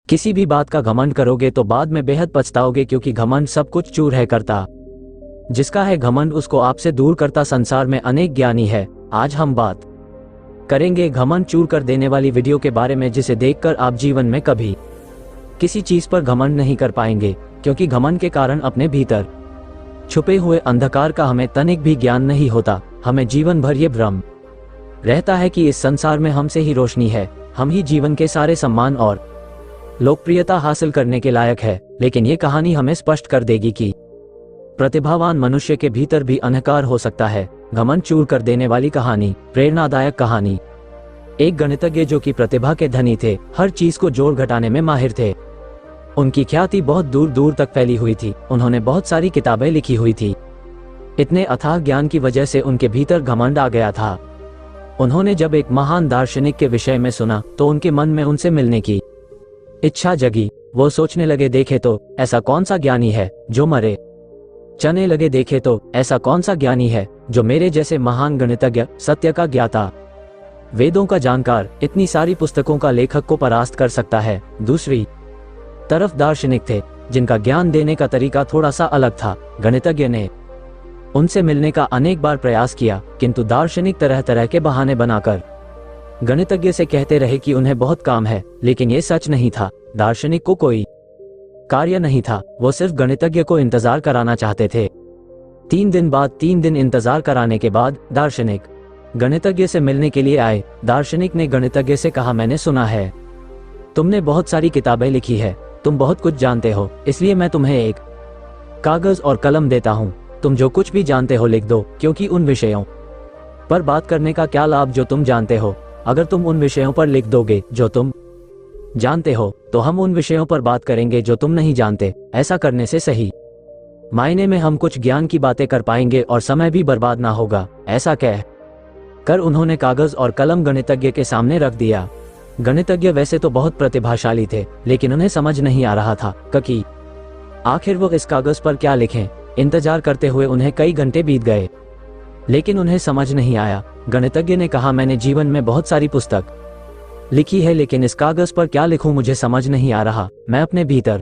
किसी भी बात का घमंड करोगे तो बाद में बेहद पछताओगे, क्योंकि घमंड सब कुछ चूर है करता। जिसका है घमंड उसको आपसे दूर करता। संसार में अनेक ज्ञानी है। आज हम बात करेंगे घमंड चूर कर देने वाली वीडियो के बारे में, जिसे देखकर आप जीवन में कभी किसी चीज पर घमंड नहीं कर पाएंगे, क्योंकि घमंड के कारण अपने भीतर छुपे हुए अंधकार का हमें तनिक भी ज्ञान नहीं होता। हमें जीवन भर ये भ्रम रहता है कि इस संसार में हमसे ही रोशनी है, हम ही जीवन के सारे सम्मान और लोकप्रियता हासिल करने के लायक है। लेकिन ये कहानी हमें स्पष्ट कर देगी कि प्रतिभावान मनुष्य के भीतर भी अंधकार हो सकता है। घमंड चूर कर देने वाली कहानी, प्रेरणादायक कहानी। एक गणितज्ञ जो कि प्रतिभा के धनी थे, हर चीज को जोड़ घटाने में माहिर थे। उनकी ख्याति बहुत दूर दूर तक फैली हुई थी। उन्होंने बहुत सारी किताबें लिखी हुई थी। इतने अथाह ज्ञान की वजह से उनके भीतर घमंड आ गया था। उन्होंने जब एक महान दार्शनिक के विषय में सुना तो उनके मन में उनसे मिलने की इच्छा जगी। वो सोचने लगे, देखे तो ऐसा कौन सा ज्ञानी है जो मरे चने लगे, देखे तो ऐसा कौन सा ज्ञानी है जो मेरे जैसे महान गणितज्ञ, सत्य का ज्ञाता, वेदों का जानकार, इतनी सारी पुस्तकों का लेखक को परास्त कर सकता है। दूसरी तरफ दार्शनिक थे जिनका ज्ञान देने का तरीका थोड़ा सा अलग था। गणितज्ञ ने उनसे मिलने का अनेक बार प्रयास किया, किंतु दार्शनिक तरह तरह के बहाने बनाकर गणितज्ञ से कहते रहे कि उन्हें बहुत काम है। लेकिन ये सच नहीं था। दार्शनिक को कोई कार्य नहीं था, वो सिर्फ गणितज्ञ को इंतजार कराना चाहते थे। 3 दिन बाद 3 दिन इंतजार कराने के बाद दार्शनिक गणितज्ञ से मिलने के लिए आए। दार्शनिक ने गणितज्ञ से कहा, मैंने सुना है तुमने बहुत सारी किताबें लिखी है, तुम बहुत कुछ जानते हो, इसलिए मैं तुम्हें एक कागज और कलम देता हूँ। तुम जो कुछ भी जानते हो लिख दो, क्योंकि उन विषयों पर बात करने का क्या लाभ जो तुम जानते हो। अगर तुम उन विषयों पर लिख दोगे जो तुम जानते हो, तो हम उन विषयों पर बात करेंगे जो तुम नहीं जानते। ऐसा करने से सही मायने में हम कुछ ज्ञान की बातें कर पाएंगे और समय भी बर्बाद ना होगा। ऐसा कह कर उन्होंने कागज और कलम गणितज्ञ के सामने रख दिया। गणितज्ञ वैसे तो बहुत प्रतिभाशाली थे, लेकिन उन्हें समझ नहीं आ रहा था कि आखिर वो इस कागज पर क्या लिखें। इंतजार करते हुए उन्हें कई घंटे बीत गए, लेकिन उन्हें समझ नहीं आया। गणितज्ञ ने कहा, मैंने जीवन में बहुत सारी पुस्तक लिखी है, लेकिन इस कागज पर क्या लिखूं मुझे समझ नहीं आ रहा। मैं अपने भीतर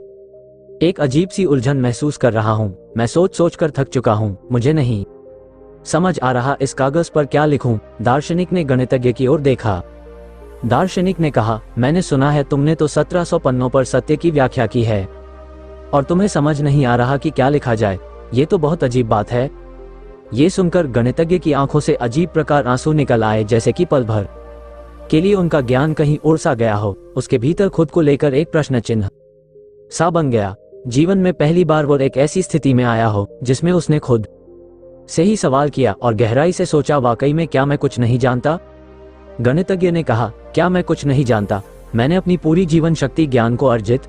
एक अजीब सी उलझन महसूस कर रहा हूं। मैं सोच सोच कर थक चुका हूं, मुझे नहीं समझ आ रहा इस कागज पर क्या लिखूं। दार्शनिक ने गणितज्ञ की ओर देखा। दार्शनिक ने कहा, मैंने सुना है तुमने तो 1700 पन्नों पर सत्य की व्याख्या की है और तुम्हें समझ नहीं आ रहा कि क्या लिखा जाए। ये तो बहुत अजीब बात है। ये सुनकर गणितज्ञ की आंखों से अजीब प्रकार आंसू निकल आए, जैसे कि पल भर के लिए उनका ज्ञान कहीं उड़ सा गया हो। उसके भीतर खुद को लेकर एक प्रश्न चिन्ह सा बन गया। जीवन में पहली बार वो एक ऐसी स्थिति में आया हो जिसमें उसने खुद से ही सवाल किया और गहराई से सोचा, वाकई में क्या मैं कुछ नहीं जानता। गणितज्ञ ने कहा, क्या मैं कुछ नहीं जानता? मैंने अपनी पूरी जीवन शक्ति ज्ञान को अर्जित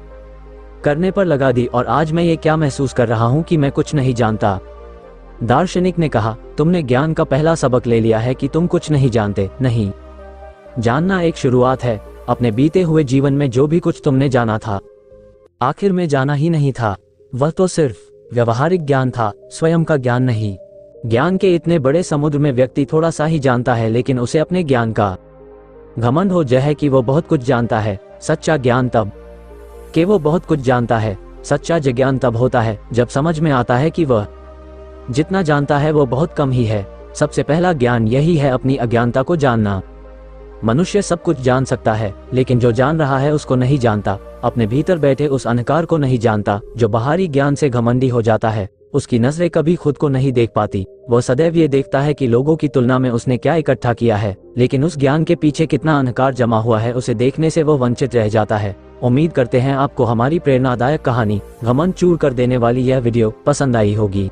करने पर लगा दी और आज मैं ये क्या महसूस कर रहा हूं कि मैं कुछ नहीं जानता। दार्शनिक ने कहा, तुमने ज्ञान का पहला सबक ले लिया है कि तुम कुछ नहीं जानते। नहीं जानना एक शुरुआत है। अपने बीते हुए जीवन में जो भी कुछ तुमने जाना था, आखिर में जाना ही नहीं था। वह तो सिर्फ व्यवहारिक ज्ञान था, स्वयं का ज्ञान नहीं। ज्ञान के इतने बड़े समुद्र में व्यक्ति थोड़ा सा ही जानता है, लेकिन उसे अपने ज्ञान का घमंड हो जाए कि वो बहुत कुछ जानता है। सच्चा ज्ञान तब कि वो बहुत कुछ जानता है। सच्चा ज्ञान तब होता है जब समझ में आता है कि वह जितना जानता है वो बहुत कम ही है। सबसे पहला ज्ञान यही है, अपनी अज्ञानता को जानना। मनुष्य सब कुछ जान सकता है, लेकिन जो जान रहा है उसको नहीं जानता। अपने भीतर बैठे उस अंधकार को नहीं जानता। जो बाहरी ज्ञान से घमंडी हो जाता है, उसकी नजरें कभी खुद को नहीं देख पाती। वो सदैव ये देखता है कि लोगों की तुलना में उसने क्या इकट्ठा किया है, लेकिन उस ज्ञान के पीछे कितना अंधकार जमा हुआ है, उसे देखने से वो वंचित रह जाता है। उम्मीद करते हैं आपको हमारी प्रेरणादायक कहानी घमंड चूर कर देने वाली यह वीडियो पसंद आई होगी।